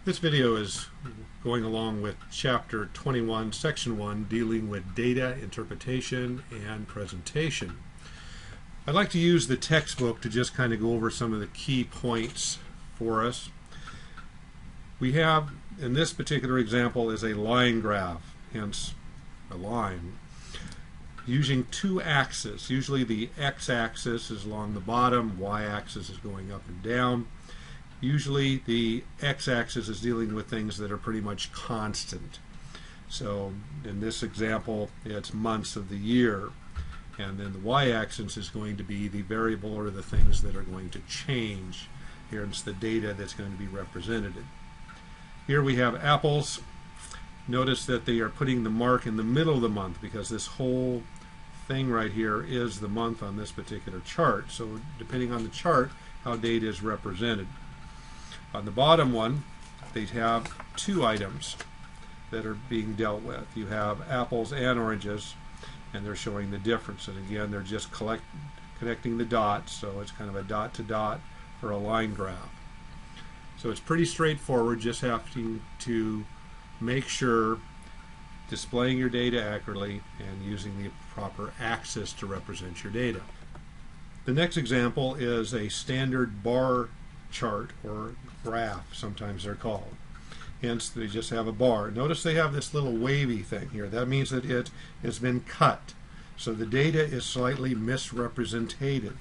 This video is going along with Chapter 21, Section 1, dealing with data interpretation and presentation. I'd like to use the textbook to just kind of go over some of the key points for us. We have, in this particular example, is a line graph, hence a line, using two axes. Usually the x-axis is along the bottom, y-axis is going up and down. Usually the x-axis is dealing with things that are pretty much constant. So in this example, it's months of the year. And then the y-axis is going to be the variable or the things that are going to change. Here's the data that's going to be represented. Here we have apples. Notice that they are putting the mark in the middle of the month because this whole thing right here is the month on this particular chart. So depending on the chart, how data is represented. On the bottom one, they have two items that are being dealt with. You have apples and oranges, and they're showing the difference. And again, they're just connecting the dots, so it's kind of a dot to dot for a line graph. So it's pretty straightforward, just having to make sure displaying your data accurately and using the proper axis to represent your data. The next example is a standard bar chart or graph, sometimes they're called. Hence, they just have a bar. Notice they have this little wavy thing here. That means that it has been cut. So the data is slightly misrepresented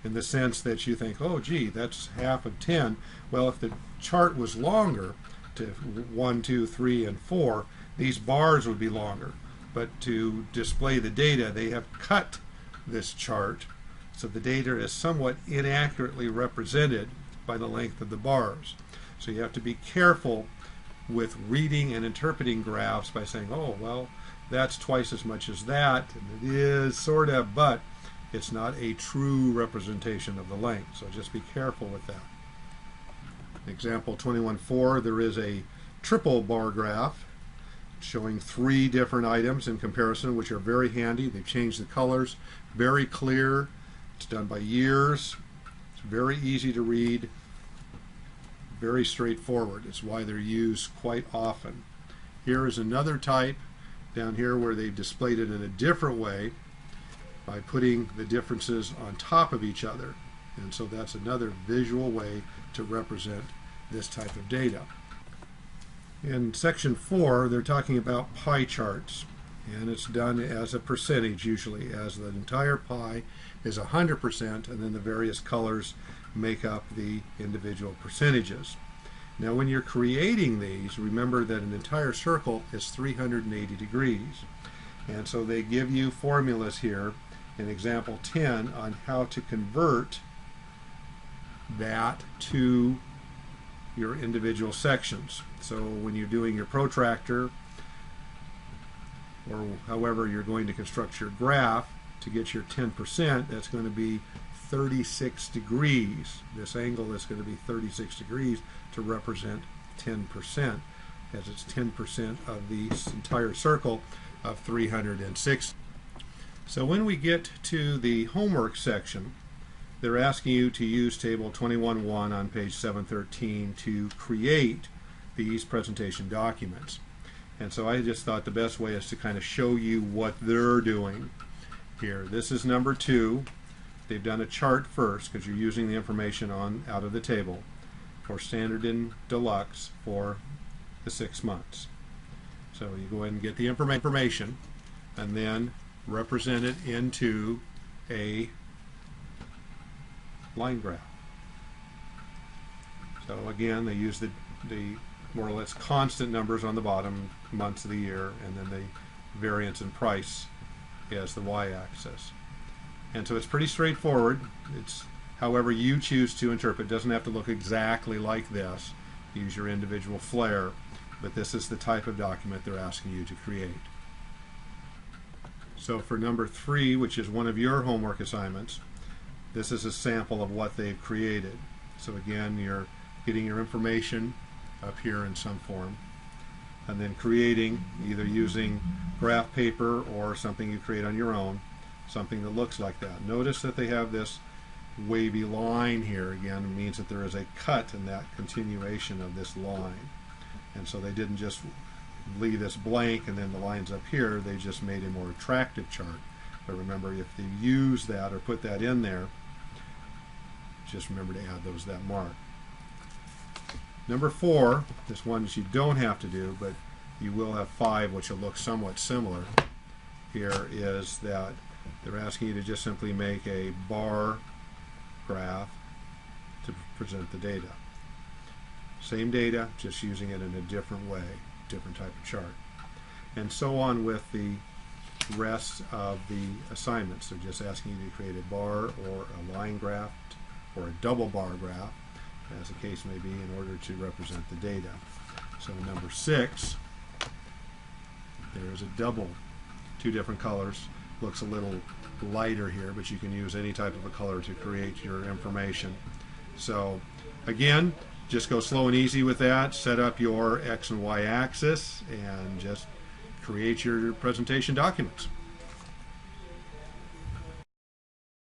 in the sense that you think, oh gee, that's half of 10. Well, if the chart was longer to 1, 2, 3, and 4, these bars would be longer. But to display the data, they have cut this chart so the data is somewhat inaccurately represented by the length of the bars. So you have to be careful with reading and interpreting graphs by saying, oh, well, that's twice as much as that, and it is sort of, but it's not a true representation of the length. So just be careful with that. Example 21.4, there is a triple bar graph showing 3 different items in comparison, which are very handy. They've changed the colors, very clear. It's done by years. It's very easy to read, very straightforward. It's why they're used quite often. Here is another type down here where they've displayed it in a different way by putting the differences on top of each other. And so that's another visual way to represent this type of data. In section 4, they're talking about pie charts. And it's done as a percentage usually, as the entire pie is 100%, and then the various colors make up the individual percentages. Now when you're creating these, remember that an entire circle is 380 degrees. And so they give you formulas here in example 10 on how to convert that to your individual sections. So when you're doing your protractor, or however you're going to construct your graph to get your 10%, that's going to be 36 degrees. This angle is going to be 36 degrees to represent 10%, as it's 10% of the entire circle of 360. So when we get to the homework section, they're asking you to use table 21.1 on page 713 to create these presentation documents. And so I just thought the best way is to kind of show you what they're doing here. This is number 2. They've done a chart first because you're using the information out of the table for standard and deluxe for the 6 months. So you go ahead and get the information and then represent it into a line graph. So again, they use the more or less constant numbers on the bottom, months of the year, and then the variance in price as the y-axis. And so it's pretty straightforward. It's however you choose to interpret. It doesn't have to look exactly like this. Use your individual flair, but this is the type of document they're asking you to create. So for number 3, which is one of your homework assignments, this is a sample of what they've created. So again, you're getting your information up here in some form, and then creating, either using graph paper or something you create on your own, something that looks like that. Notice that they have this wavy line here. Again, it means that there is a cut in that continuation of this line. And so they didn't just leave this blank and then the lines up here, they just made a more attractive chart. But remember, if they use that or put that in there, just remember to add that mark. Number 4, this one that you don't have to do, but you will have 5, which will look somewhat similar. Here is that they're asking you to just simply make a bar graph to present the data. Same data, just using it in a different way, different type of chart. And so on with the rest of the assignments. They're just asking you to create a bar or a line graph or a double bar graph, as the case may be, in order to represent the data. So number 6, there's a double, 2 different colors. Looks a little lighter here, but you can use any type of a color to create your information. So again, just go slow and easy with that. Set up your X and Y axis and just create your presentation documents.